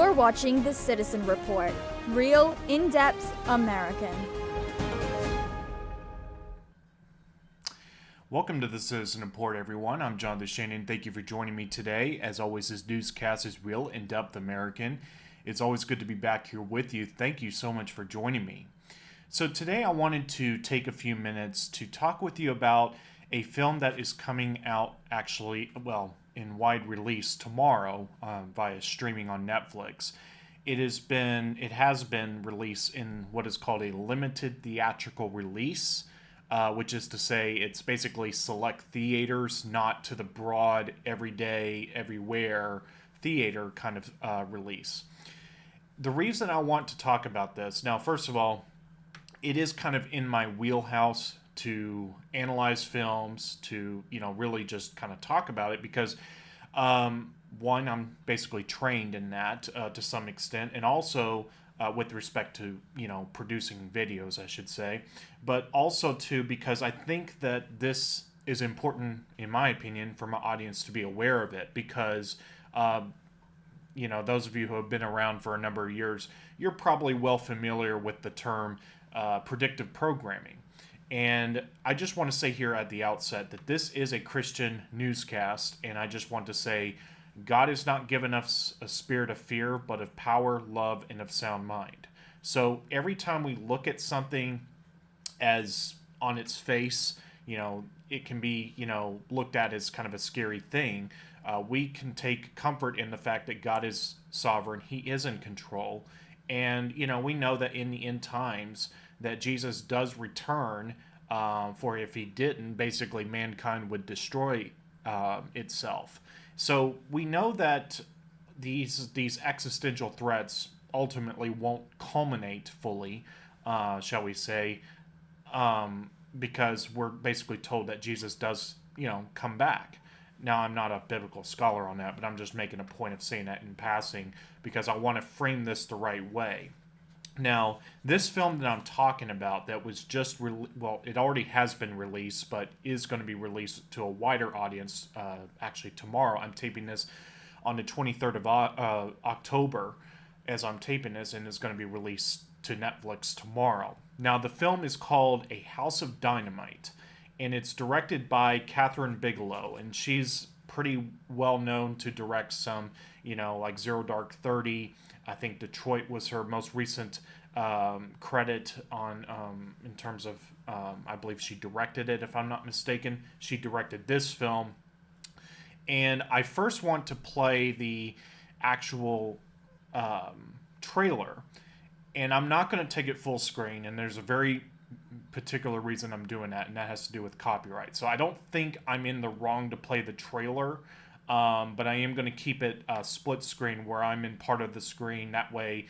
You're watching The Citizen Report, real, in-depth American. Welcome to the Citizen Report, everyone. I'm John DeShannon. Thank you for joining me today. As always, this newscast is real, in-depth American. It's always good to be back here with you. Thank you so much for joining me. So today I wanted to take a few minutes to talk with you about a film that is coming out in wide release tomorrow via streaming on Netflix. It has been released in what is called a limited theatrical release, which is to say it's basically select theaters, not to the broad, everyday, everywhere theater kind of release. The reason I want to talk about this, now first of all, it is kind of in my wheelhouse to analyze films, to really just kind of talk about it because one, I'm basically trained in that to some extent, and also with respect to producing videos, I should say, but also too because I think that this is important, in my opinion, for my audience to be aware of it because those of you who have been around for a number of years, you're probably well familiar with the term predictive programming. And I just want to say here at the outset that this is a Christian newscast, and I just want to say God has not given us a spirit of fear, but of power, love, and of sound mind. So every time we look at something as on its face, it can be, looked at as kind of a scary thing. We can take comfort in the fact that God is sovereign. He is in control. And, we know that in the end times that Jesus does return, for if he didn't, basically mankind would destroy itself. So we know that these existential threats ultimately won't culminate fully, shall we say, because we're basically told that Jesus does, come back. Now, I'm not a biblical scholar on that, but I'm just making a point of saying that in passing because I want to frame this the right way. Now, this film that I'm talking about that was just, it already has been released, but is going to be released to a wider audience actually tomorrow. I'm taping this on the 23rd of October as I'm taping this, and it's going to be released to Netflix tomorrow. Now, the film is called A House of Dynamite, and it's directed by Catherine Bigelow, and she's pretty well known to direct some, like Zero Dark 30. I think Detroit was her most recent credit on, in terms of, I believe she directed it, if I'm not mistaken. She directed this film. And I first want to play the actual trailer. And I'm not going to take it full screen, and there's a very particular reason I'm doing that, and that has to do with copyright. So I don't think I'm in the wrong to play the trailer, but I am going to keep it split screen where I'm in part of the screen. That way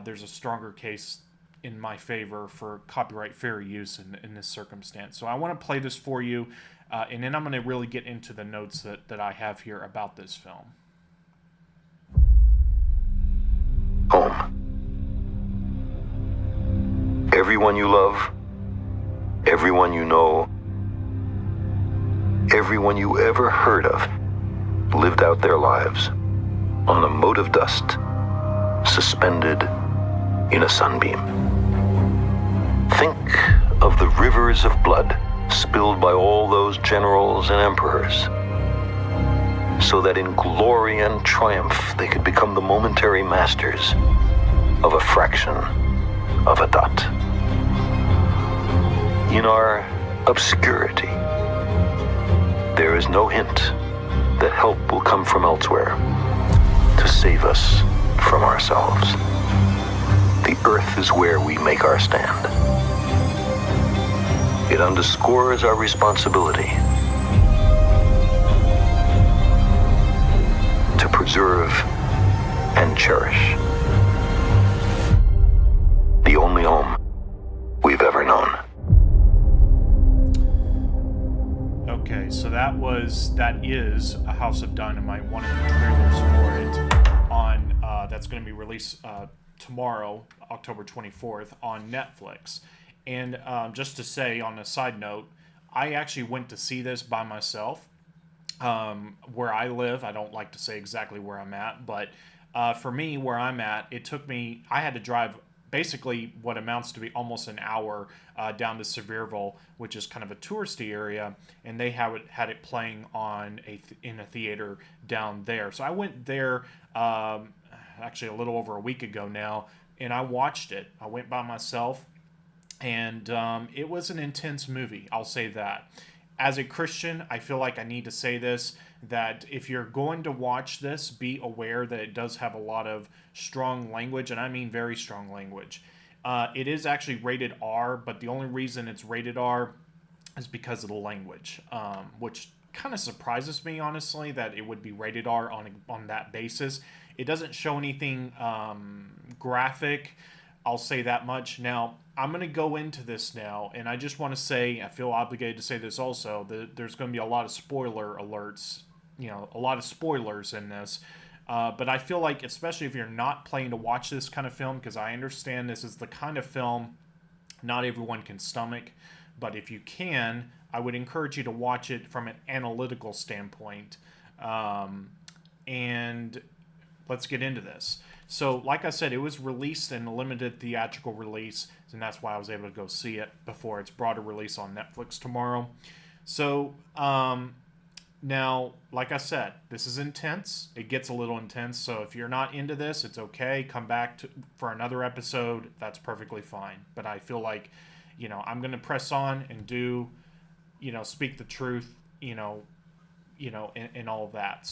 there's a stronger case in my favor for copyright fair use in this circumstance. So I want to play this for you, and then I'm going to really get into the notes that I have here about this film. Home. Everyone you love, everyone you know, everyone you ever heard of lived out their lives on a mote of dust, suspended in a sunbeam. Think of the rivers of blood spilled by all those generals and emperors, so that in glory and triumph they could become the momentary masters of a fraction of a dot. In our obscurity, there is no hint that help will come from elsewhere to save us from ourselves. The earth is where we make our stand. It underscores our responsibility to preserve and cherish the only home we've ever known. Okay, so that is A House of Dynamite, one of the trailers for it on that's going to be released tomorrow, October 24th, on Netflix. And just to say on a side note, I actually went to see this by myself. Where I live, I don't like to say exactly where I'm at, but For me, where I'm at, I had to drive basically what amounts to be almost an hour down to Sevierville, which is kind of a touristy area, and they had it playing in a theater down there. So I went there actually a little over a week ago now, and I watched it. I went by myself, and it was an intense movie. I'll say that. As a Christian, I feel like I need to say this, that if you're going to watch this, be aware that it does have a lot of strong language, and I mean very strong language. It is actually rated R, but the only reason it's rated R is because of the language, which kind of surprises me, honestly, that it would be rated R on that basis. It doesn't show anything graphic, I'll say that much. Now, I'm going to go into this now, and I just want to say, I feel obligated to say this also, that there's going to be a lot of spoiler alerts, a lot of spoilers in this. But I feel like, especially if you're not planning to watch this kind of film, because I understand this is the kind of film not everyone can stomach, but if you can, I would encourage you to watch it from an analytical standpoint. And let's get into this. So, like I said, it was released in a limited theatrical release, and that's why I was able to go see it before its broader release on Netflix tomorrow. So, now, like I said, this is intense. It gets a little intense, so if you're not into this, it's okay. Come back for another episode. That's perfectly fine. But I feel like, I'm going to press on and do, speak the truth, and all of that.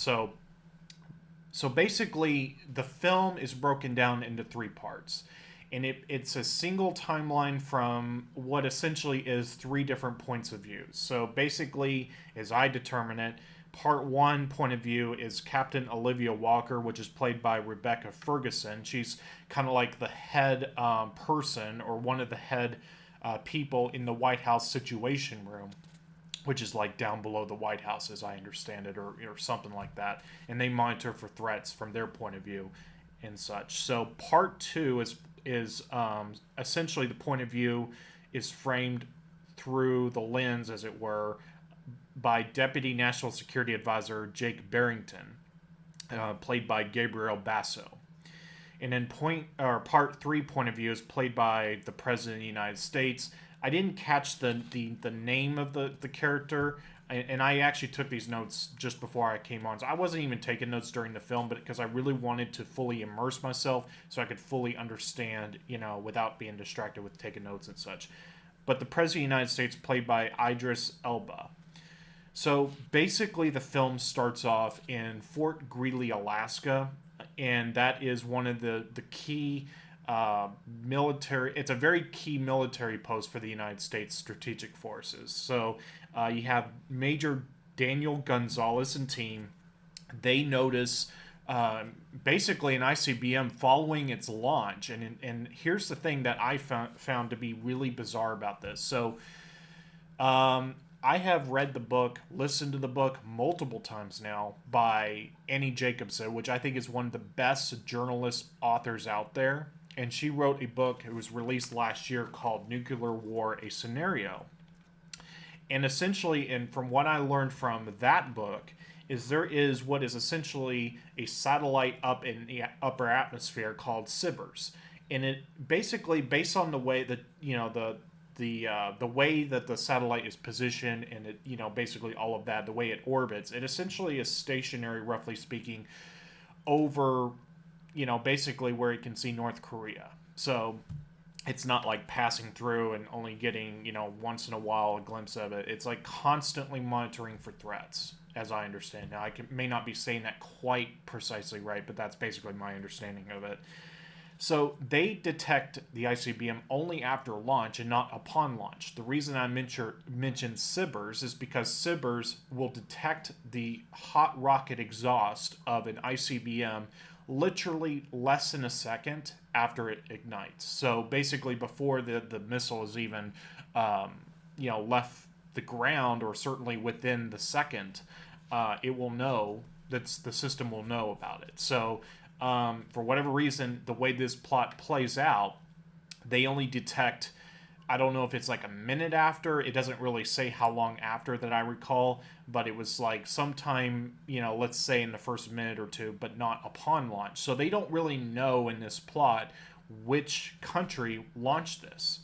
So basically, the film is broken down into 3 parts. And it's a single timeline from what essentially is 3 different points of view. So basically, as I determine it, part 1 point of view is Captain Olivia Walker, which is played by Rebecca Ferguson. She's kind of like the head person, or one of the head people in the White House Situation Room, which is like down below the White House, as I understand it, or something like that. And they monitor for threats from their point of view and such. So part 2 is essentially the point of view is framed through the lens, as it were, by Deputy National Security Advisor Jake Barrington, played by Gabriel Basso. And then part 3 point of view is played by the President of the United States. I didn't catch the name of the character, and I actually took these notes just before I came on. So I wasn't even taking notes during the film, but because I really wanted to fully immerse myself so I could fully understand, without being distracted with taking notes and such. But the President of the United States, played by Idris Elba. So basically the film starts off in Fort Greely, Alaska, and that is one of the key military. It's a very key military post for the United States Strategic Forces. So you have Major Daniel Gonzalez and team. They notice basically an ICBM following its launch, and here's the thing that I found to be really bizarre about this. So I have read the book, listened to the book multiple times now by Annie Jacobson, which I think is one of the best journalist authors out there. And she wrote a book, it was released last year, called Nuclear War, A Scenario. And essentially, and from what I learned from that book, is there is what is essentially a satellite up in the upper atmosphere called SBIRS. And it basically, based on the way that, the way that the satellite is positioned, and it, basically all of that, the way it orbits, it essentially is stationary, roughly speaking, over, basically where it can see North Korea. So it's not like passing through and only getting, once in a while a glimpse of it. It's like constantly monitoring for threats, as I understand. Now, may not be saying that quite precisely right, but that's basically my understanding of it. So they detect the ICBM only after launch and not upon launch. The reason I mentioned SBIRS is because SBIRS will detect the hot rocket exhaust of an ICBM literally less than a second after it ignites. So basically before the missile is even left the ground, or certainly within the second, it will know, the system will know about it. So for whatever reason, the way this plot plays out, they only detect I don't know if it's like a minute after. It doesn't really say how long after that I recall, but it was like sometime, let's say in the first minute or two, but not upon launch. So they don't really know in this plot which country launched this.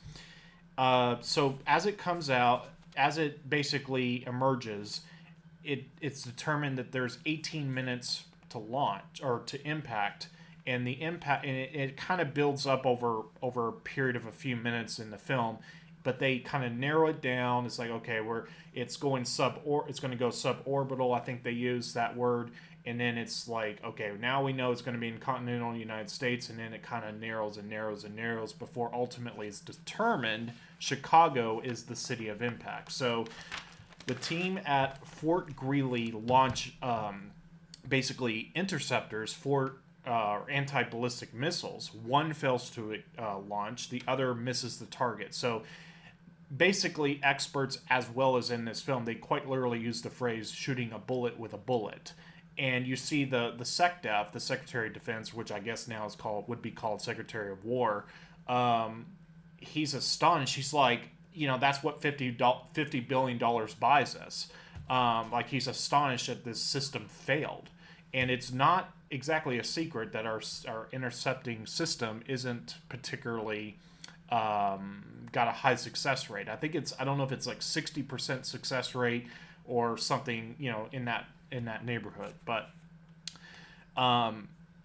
So as it comes out, as it basically emerges, it's determined that there's 18 minutes to launch or to impact, and the impact, and it kind of builds up over a period of a few minutes in the film, but they kind of narrow it down. It's like, okay, it's going to go suborbital. I think they use that word, and then it's like, okay, now we know it's going to be in continental United States, and then it kind of narrows and narrows and narrows before ultimately it's determined Chicago is the city of impact. So the team at Fort Greely launch basically interceptors for anti-ballistic missiles. One fails to launch, the other misses the target. So basically, experts, as well as in this film, they quite literally use the phrase shooting a bullet with a bullet. And you see the SecDef, the Secretary of Defense, which I guess now would be called Secretary of War. He's astonished. He's like, that's what $50 billion buys us. Like, he's astonished that this system failed. And it's not exactly a secret that our intercepting system isn't particularly got a high success rate. I don't know if it's like 60% success rate or something, in that neighborhood. But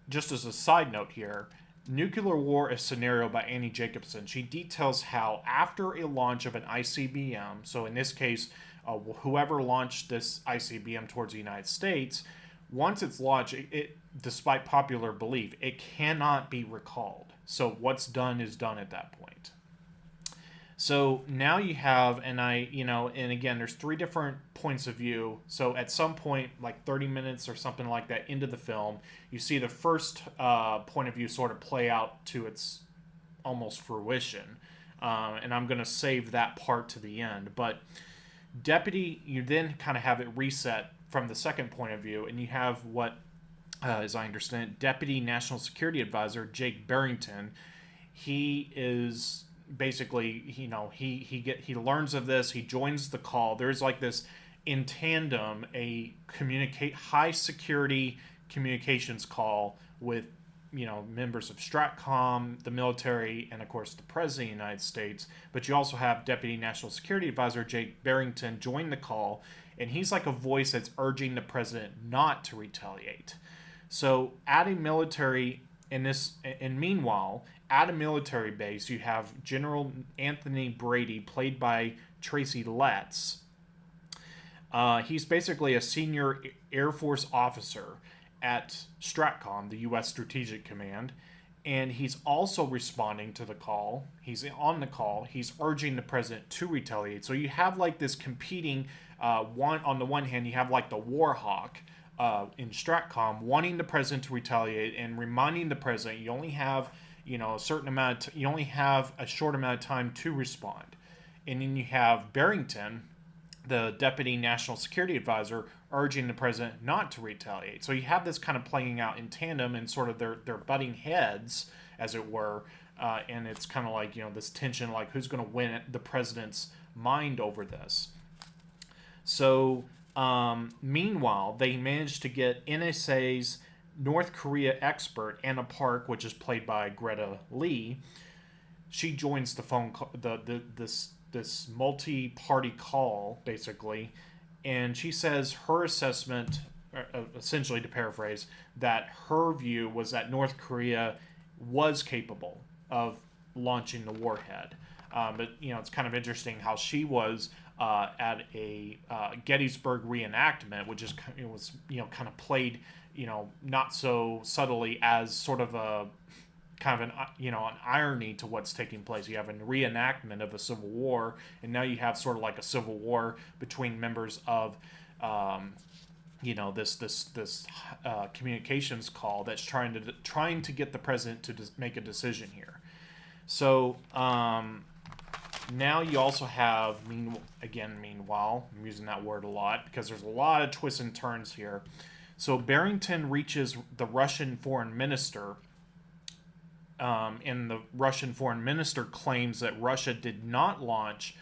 just as a side note here, Nuclear War, a Scenario by Annie Jacobson. She details how after a launch of an ICBM, so in this case, whoever launched this ICBM towards the United States, once it's launched, it despite popular belief, it cannot be recalled. So what's done is done at that point. So now you have, and again, there's 3 different points of view. So at some point, like 30 minutes or something like that into the film, you see the first point of view sort of play out to its almost fruition. And I'm going to save that part to the end. But you then kind of have it reset from the second point of view, and you have what, as I understand it, Deputy National Security Advisor Jake Barrington. He is basically, he learns of this. He joins the call. There's like this in tandem, a high security communications call with members of Stratcom, the military, and of course the President of the United States. But you also have Deputy National Security Advisor Jake Barrington join the call, and he's like a voice that's urging the president not to retaliate. So at a military meanwhile, at a military base, you have General Anthony Brady, played by Tracy Letts. He's basically a senior Air Force officer at Stratcom, the U.S. Strategic Command, and he's also responding to the call. He's on the call. He's urging the president to retaliate. So you have like this competing, on the one hand, you have like the war hawk in Stratcom wanting the president to retaliate and reminding the president you only have you only have a short amount of time to respond. And then you have Barrington, the Deputy National Security Advisor, urging the president not to retaliate. So you have this kind of playing out in tandem, and sort of their butting heads, as it were, and it's kind of like, this tension, like who's going to win the president's mind over this. So meanwhile, they managed to get NSA's North Korea expert, Anna Park, which is played by Greta Lee. She joins the phone call, this multi-party call, basically, and she says her assessment, essentially to paraphrase, that her view was that North Korea was capable of launching the warhead. But it's kind of interesting how she was at a Gettysburg reenactment, which is was kind of played not so subtly as sort of a kind of an irony to what's taking place. You have a reenactment of a civil war, and now you have sort of like a civil war between members of this communications call that's trying to get the president to make a decision here. So now you also have meanwhile, I'm using that word a lot because there's a lot of twists and turns here. So Barrington reaches the Russian foreign minister and the Russian foreign minister claims that Russia did not launch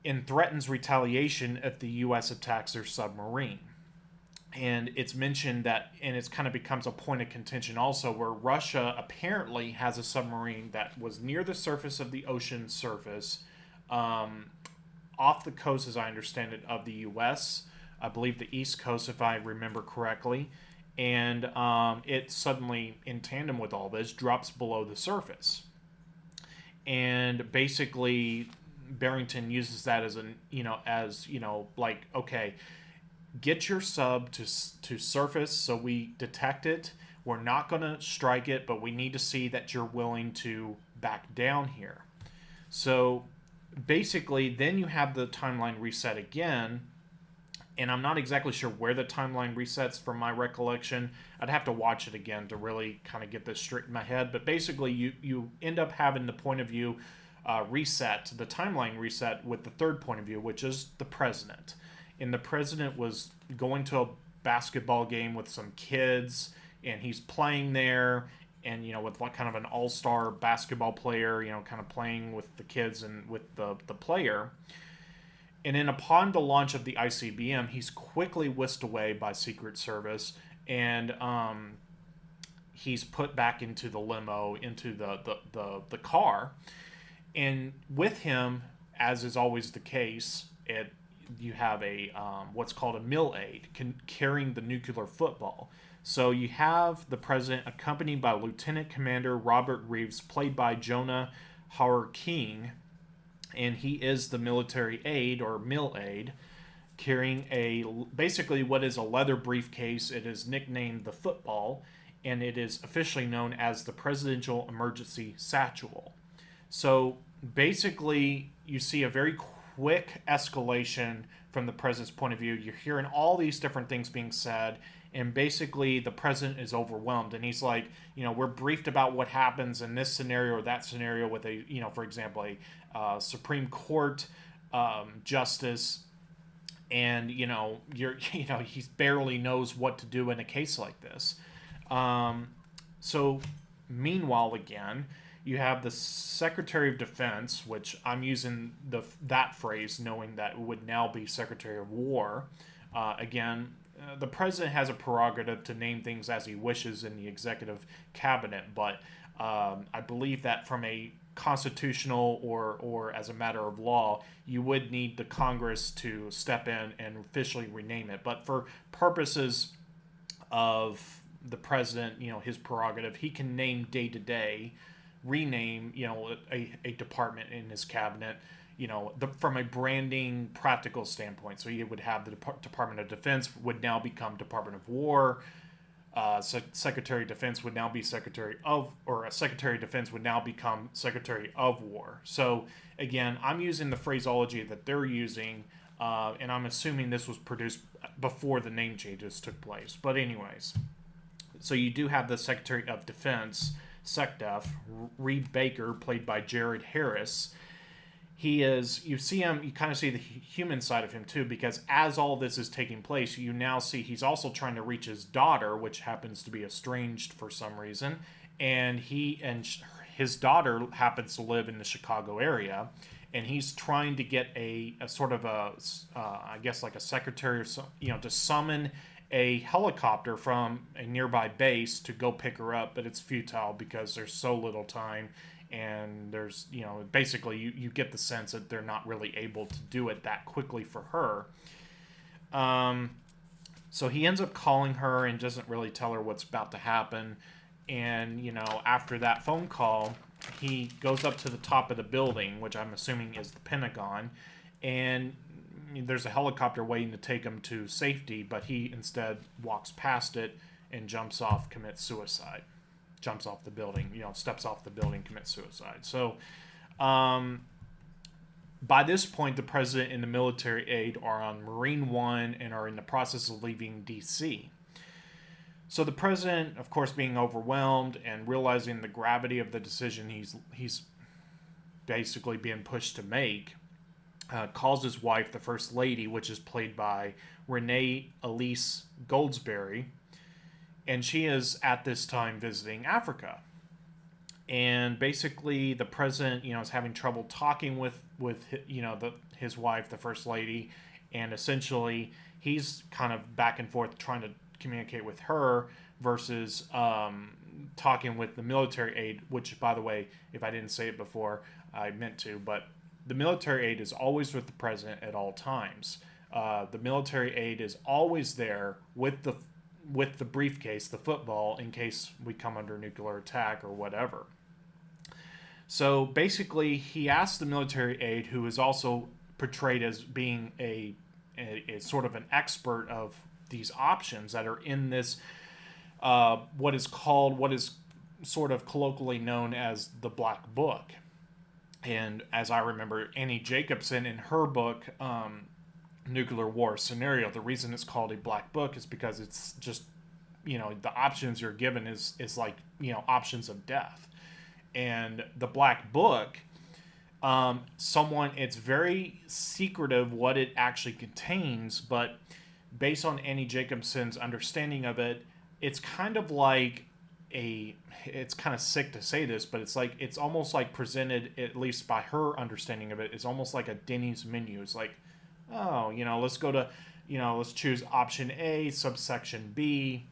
and threatens retaliation if the U.S. attacks their submarine. And it's mentioned that, and it's kind of becomes a point of contention also, where Russia apparently has a submarine that was near the surface of the ocean surface, off the coast, as I understand it, of the U.S., I believe the East Coast, if I remember correctly, and it suddenly, in tandem with all this, drops below the surface. And basically, Barrington uses that as like, okay, get your sub to surface so we detect it. We're not going to strike it, but we need to see that you're willing to back down here. So basically, then you have the timeline reset again, and I'm not exactly sure where the timeline resets from my recollection. I'd have to watch it again to really kind of get this straight in my head. But basically, you end up having the point of view reset, the timeline reset with the third point of view, which is the president. And the president was going to a basketball game with some kids, and he's playing there, and, with like kind of an all-star basketball player, kind of playing with the kids and with the player. And then upon the launch of the ICBM, he's quickly whisked away by Secret Service, and he's put back into the limo, into the car. And with him, as is always the case, you have a what's called a mill aide carrying the nuclear football. So you have the president accompanied by Lieutenant Commander Robert Reeves, played by Jonah Hauer-King, and he is the military aide or mill aide, carrying basically what is a leather briefcase. It is nicknamed the football, and it is officially known as the Presidential Emergency Satchel. So basically, you see a very quick escalation from the president's point of view. You're hearing all these different things being said, and basically the president is overwhelmed, and he's like, we're briefed about what happens in this scenario or that scenario with a, for example, a Supreme Court justice, and he barely knows what to do in a case like this. So meanwhile, again, you have the Secretary of Defense, which I'm using that phrase knowing that it would now be Secretary of War. The president has a prerogative to name things as he wishes in the executive cabinet, but I believe that from a constitutional or as a matter of law, you would need the Congress to step in and officially rename it. But for purposes of the president, his prerogative, he can name day to day, rename, a department in his cabinet, from a branding practical standpoint. So you would have the Department of Defense would now become Department of War. Secretary of Defense would now be Secretary of Defense would now become Secretary of War. So again, I'm using the phraseology that they're using, and I'm assuming this was produced before the name changes took place. But anyways, so you do have the Secretary of Defense, SecDef, Reed Baker, played by Jared Harris. You see him, you kind of see the human side of him too, because as all this is taking place, you now see he's also trying to reach his daughter, which happens to be estranged for some reason, and his daughter happens to live in the Chicago area, and he's trying to get a sort of I guess like a secretary, to summon a helicopter from a nearby base to go pick her up, but it's futile because there's so little time, and there's, basically you get the sense that they're not really able to do it that quickly for her. So he ends up calling her and doesn't really tell her what's about to happen, and, after that phone call, he goes up to the top of the building, which I'm assuming is the Pentagon, and there's a helicopter waiting to take him to safety, but he instead walks past it and jumps off, commits suicide. Jumps off the building, steps off the building, commits suicide. So by this point, the president and the military aide are on Marine One and are in the process of leaving D.C. So the president, of course, being overwhelmed and realizing the gravity of the decision he's basically being pushed to make, calls his wife, the First Lady, which is played by Renee Elise Goldsberry, and she is at this time visiting Africa. and basically the president, is having trouble talking with his wife, the first lady, and essentially he's kind of back and forth trying to communicate with her versus talking with the military aide, which, by the way, if I didn't say it before, I meant to, but the military aide is always with the president at all times. The military aide is always there with the briefcase, the football, in case we come under nuclear attack or whatever. So basically, he asked the military aide, who is also portrayed as being a sort of an expert of these options that are in this, what is sort of colloquially known as the Black Book. And as I remember, Annie Jacobsen, in her book, Nuclear War Scenario, the reason it's called a Black Book is because it's just, the options you're given is like, options of death. And the Black Book, it's very secretive what it actually contains, but based on Annie Jacobsen's understanding of it, it's kind of like it's kind of sick to say this, but it's almost like presented, at least by her understanding of it, it's almost like a Denny's menu. It's like, oh, let's go to, let's choose option A, subsection B.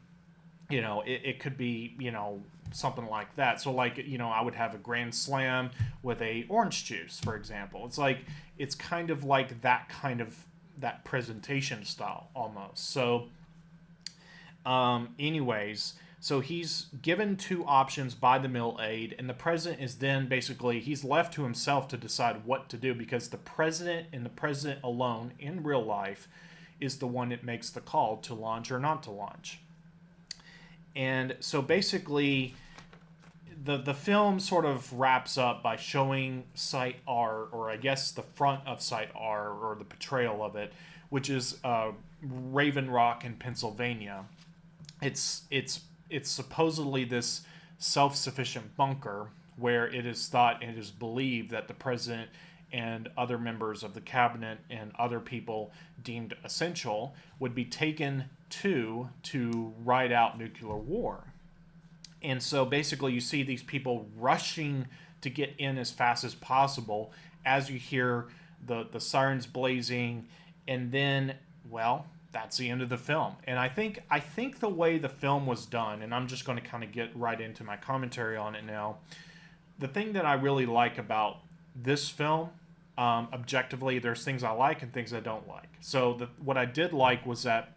It could be, something like that. So like, I would have a Grand Slam with a orange juice, for example. It's kind of like that presentation style almost. So anyways, so he's given two options by the mil aide, and the president is then basically, he's left to himself to decide what to do, because the president and the president alone in real life is the one that makes the call to launch or not to launch. And so basically, the film sort of wraps up by showing Site R, or I guess the front of Site R, or the portrayal of it, which is Raven Rock in Pennsylvania. It's supposedly this self-sufficient bunker where it is thought and it is believed that the president and other members of the cabinet and other people deemed essential would be taken to ride out nuclear war. And so basically you see these people rushing to get in as fast as possible as you hear the sirens blazing, and then, well, that's the end of the film. And I think the way the film was done, and I'm just going to kind of get right into my commentary on it now, the thing that I really like about this film, objectively, there's things I like and things I don't like. So what I did like was that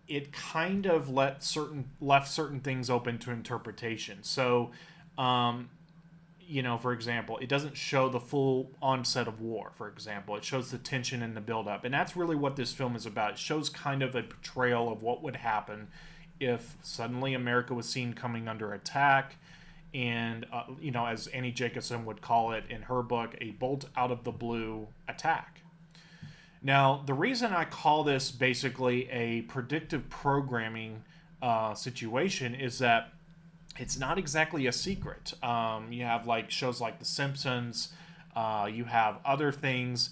it kind of left certain things open to interpretation. So, for example, it doesn't show the full onset of war, for example. It shows the tension and the buildup. And that's really what this film is about. It shows kind of a portrayal of what would happen if suddenly America was seen coming under attack. And, as Annie Jacobsen would call it in her book, a bolt out of the blue attack. Now, the reason I call this basically a predictive programming situation is that it's not exactly a secret. You have shows like The Simpsons. You have other things.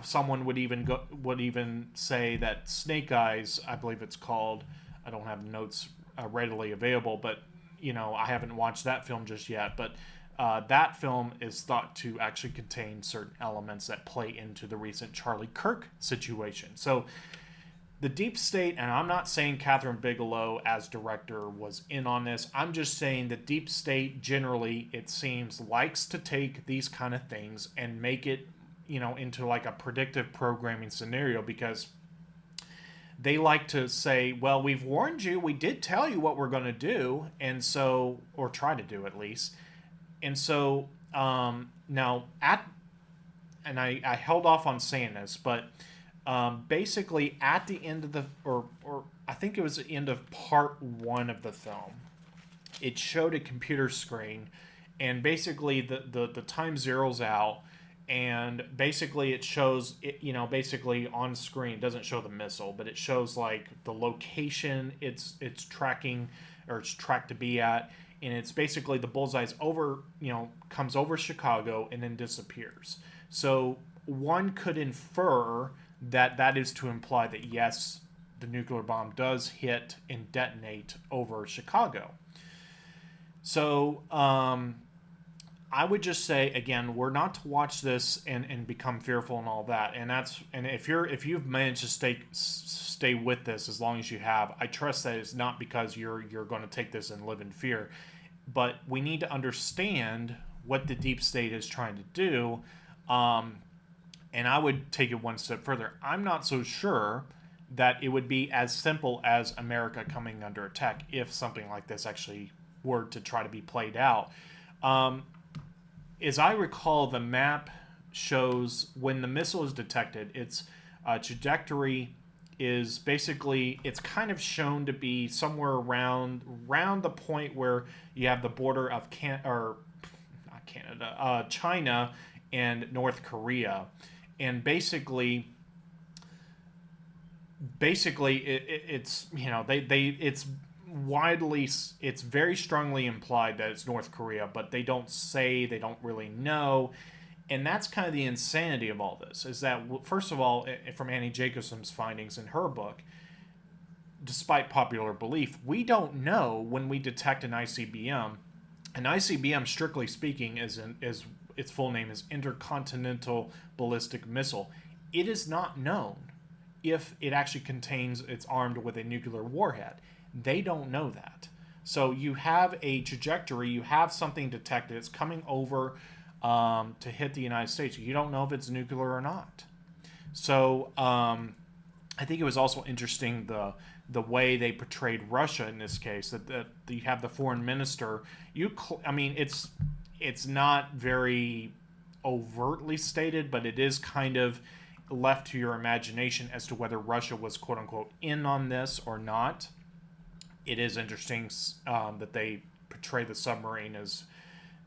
Someone would even say that Snake Eyes, I believe it's called. I don't have notes readily available, but I haven't watched that film just yet. But that film is thought to actually contain certain elements that play into the recent Charlie Kirk situation. So the Deep State, and I'm not saying Catherine Bigelow as director was in on this. I'm just saying the Deep State generally, it seems, likes to take these kind of things and make it, into like a predictive programming scenario, because they like to say, well, we've warned you. We did tell you what we're going to do. And so, or try to do at least. And so now I held off on saying this, but basically at the end of or I think it was the end of part 1 of the film, it showed a computer screen, and basically the time zeroes out, and basically it shows it, basically on screen. It doesn't show the missile, but it shows like the location it's tracking, or it's tracked to be at. And it's basically the bullseye's over, comes over Chicago and then disappears. So one could infer that is to imply that, yes, the nuclear bomb does hit and detonate over Chicago. So I would just say again, we're not to watch this and become fearful and all that. And if you've managed to stay with this as long as you have, I trust that it's not because you're going to take this and live in fear, but we need to understand what the deep state is trying to do. And I would take it one step further. I'm not so sure that it would be as simple as America coming under attack if something like this actually were to try to be played out. As I recall, the map shows when the missile is detected, its trajectory is basically, it's kind of shown to be somewhere around the point where you have the border of China and North Korea, and basically it's it's very strongly implied that it's North Korea, but they don't really know. And that's kind of the insanity of all this, is that, first of all, from Annie Jacobson's findings in her book, despite popular belief, we don't know when we detect an ICBM. An ICBM, strictly speaking, is its full name is Intercontinental Ballistic Missile. It is not known if it actually it's armed with a nuclear warhead. They don't know that. So you have a trajectory, you have something detected, it's coming over to hit the United States. You don't know if it's nuclear or not. So I think it was also interesting the way they portrayed Russia in this case. That you have the foreign minister. It's not very overtly stated, but it is kind of left to your imagination as to whether Russia was quote unquote in on this or not. It is interesting that they portray the submarine as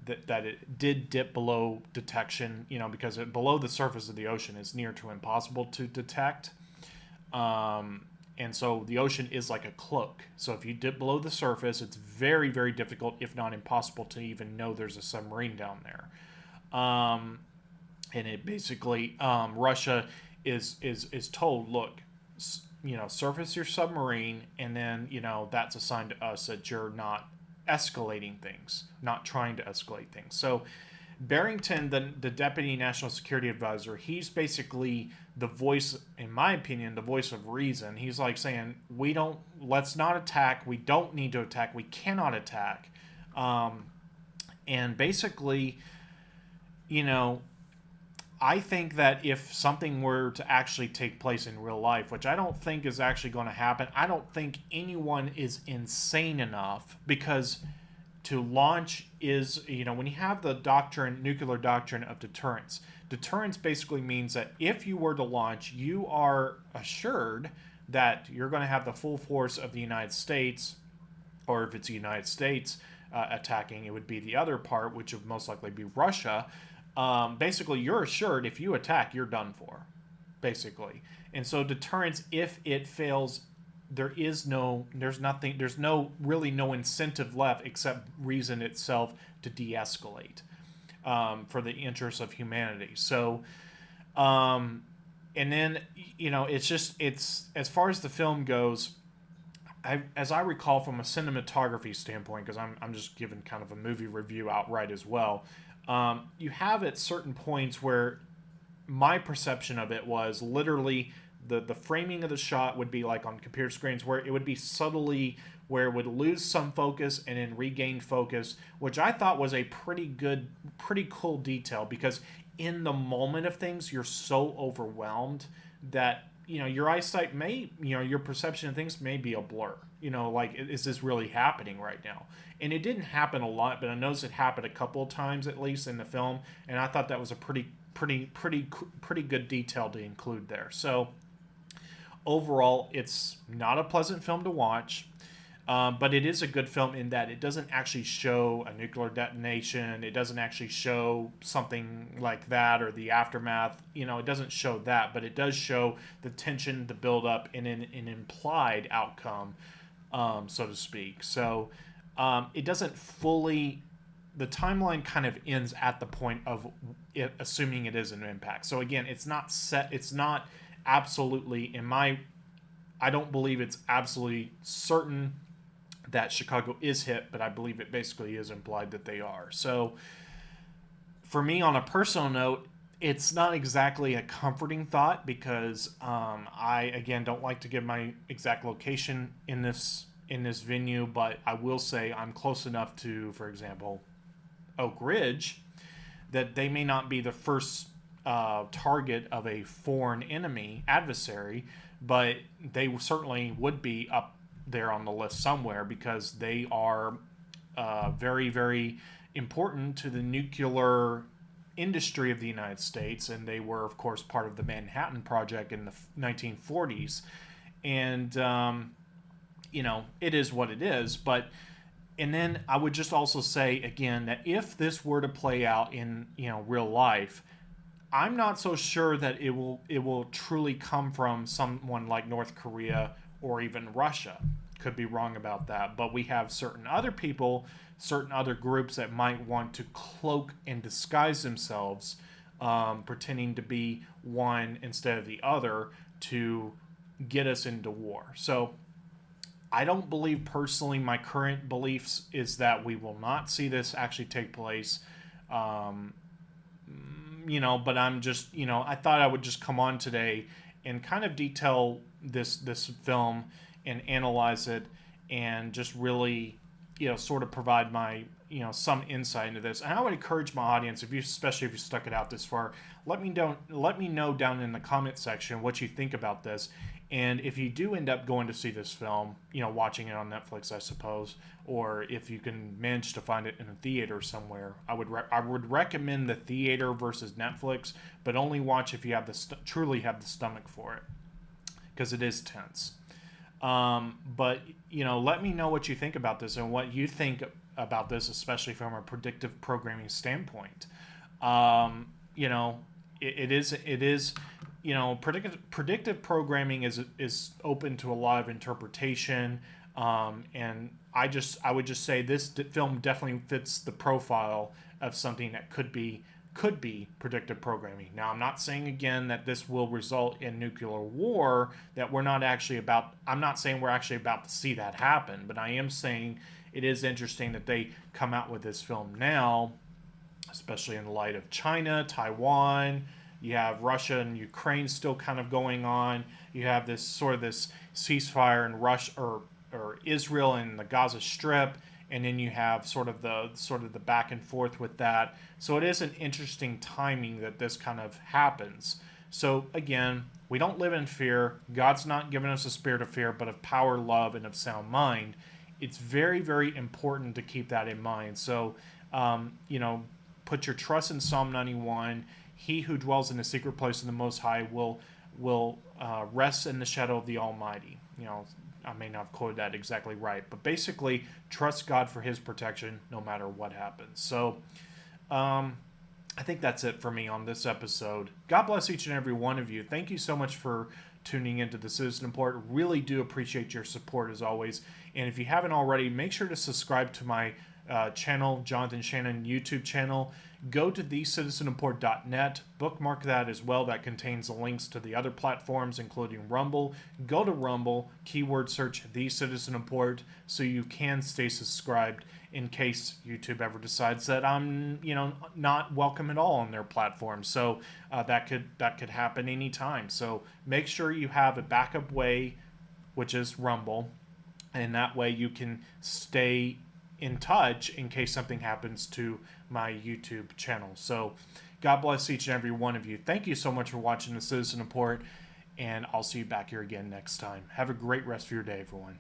that it did dip below detection, because below the surface of the ocean is near to impossible to detect. And so the ocean is like a cloak. So if you dip below the surface, it's very, very difficult, if not impossible, to even know there's a submarine down there. And it basically, Russia is told, look, surface your submarine, and then, that's a sign to us that you're not escalating things, not trying to escalate things. So Barrington, the Deputy National Security Advisor, he's basically the voice, in my opinion, the voice of reason. He's like saying, let's not attack. We don't need to attack. We cannot attack. And basically, I think that if something were to actually take place in real life, which I don't think is actually going to happen, I don't think anyone is insane enough, because to launch is, when you have the nuclear doctrine of deterrence basically means that if you were to launch, you are assured that you're going to have the full force of the United States, or if it's the United States attacking, it would be the other part, which would most likely be Russia. Basically, you're assured if you attack, you're done for, basically. And so deterrence, if it fails, there's no incentive left except reason itself to de-escalate for the interests of humanity. So, and then, it's as far as the film goes, as I recall from a cinematography standpoint, because I'm just giving kind of a movie review outright as well, you have at certain points where my perception of it was literally the framing of the shot would be like on computer screens, where it would be subtly, where it would lose some focus and then regain focus, which I thought was a pretty cool detail, because in the moment of things, you're so overwhelmed that, your eyesight may, your perception of things may be a blur. Like, is this really happening right now? And it didn't happen a lot, but I noticed it happened a couple of times at least in the film, and I thought that was a pretty good detail to include there. So overall, it's not a pleasant film to watch, but it is a good film in that it doesn't actually show a nuclear detonation. It doesn't actually show something like that or the aftermath. It doesn't show that, but it does show the tension, the buildup, and an implied outcome, so to speak. So it doesn't fully... The timeline kind of ends at the point of it, assuming it is an impact. So again, it's not set. It's not absolutely, I don't believe it's absolutely certain that Chicago is hit, but I believe it basically is implied that they are. So for me, on a personal note, it's not exactly a comforting thought because I, again, don't like to give my exact location in this venue, but I will say I'm close enough to, for example, Oak Ridge, that they may not be the first target of a foreign enemy adversary, but they certainly would be up there on the list somewhere because they are very, very important to the nuclear industry of the United States, and they were, of course, part of the Manhattan Project in the 1940s. And it is what it is. And then I would just also say again that if this were to play out in real life, I'm not so sure that it will truly come from someone like North Korea or even Russia. Could be wrong about that, but we have certain other people, certain other groups that might want to cloak and disguise themselves, pretending to be one instead of the other to get us into war. So I don't believe personally, my current beliefs is that we will not see this actually take place. But I'm just, I thought I would just come on today and kind of detail this film and analyze it and just really, sort of provide my, some insight into this. And I would encourage my audience, especially if you stuck it out this far, let me know down in the comment section what you think about this. And if you do end up going to see this film, watching it on Netflix, I suppose, or if you can manage to find it in a theater somewhere, I would recommend the theater versus Netflix, but only watch if you have truly have the stomach for it, because it is tense. But let me know what you think about this and what you think about this, especially from a predictive programming standpoint. It is. Predictive programming is open to a lot of interpretation, and I would just say this film definitely fits the profile of something that could be predictive programming. Now, I'm not saying again that this will result in nuclear war. I'm not saying we're actually about to see that happen, but I am saying it is interesting that they come out with this film now, especially in light of China, Taiwan. You have Russia and Ukraine still kind of going on. You have this ceasefire in Russia or Israel and the Gaza Strip, and then you have sort of the back and forth with that. So it is an interesting timing that this kind of happens. So again, we don't live in fear. God's not given us a spirit of fear, but of power, love, and of sound mind. It's very, very important to keep that in mind. So, put your trust in Psalm 91. He who dwells in the secret place of the Most High will rest in the shadow of the Almighty. I may not have quoted that exactly right, but basically trust God for his protection no matter what happens. So I think that's it for me on this episode. God bless each and every one of you. Thank you so much for tuning into the Citizen Report. Really do appreciate your support as always. And if you haven't already, make sure to subscribe to my channel, Jonathan Shannon YouTube channel. Go to thecitizenreport.net, bookmark that as well. That contains the links to the other platforms, including Rumble. Go to Rumble, keyword search The Citizen Report, so you can stay subscribed in case YouTube ever decides that I'm, not welcome at all on their platform. So that could happen anytime. So make sure you have a backup way, which is Rumble, and that way you can stay in touch in case something happens to my YouTube channel. So God bless each and every one of you. Thank you so much for watching the Citizen Report, and I'll see you back here again next time. Have a great rest of your day, everyone.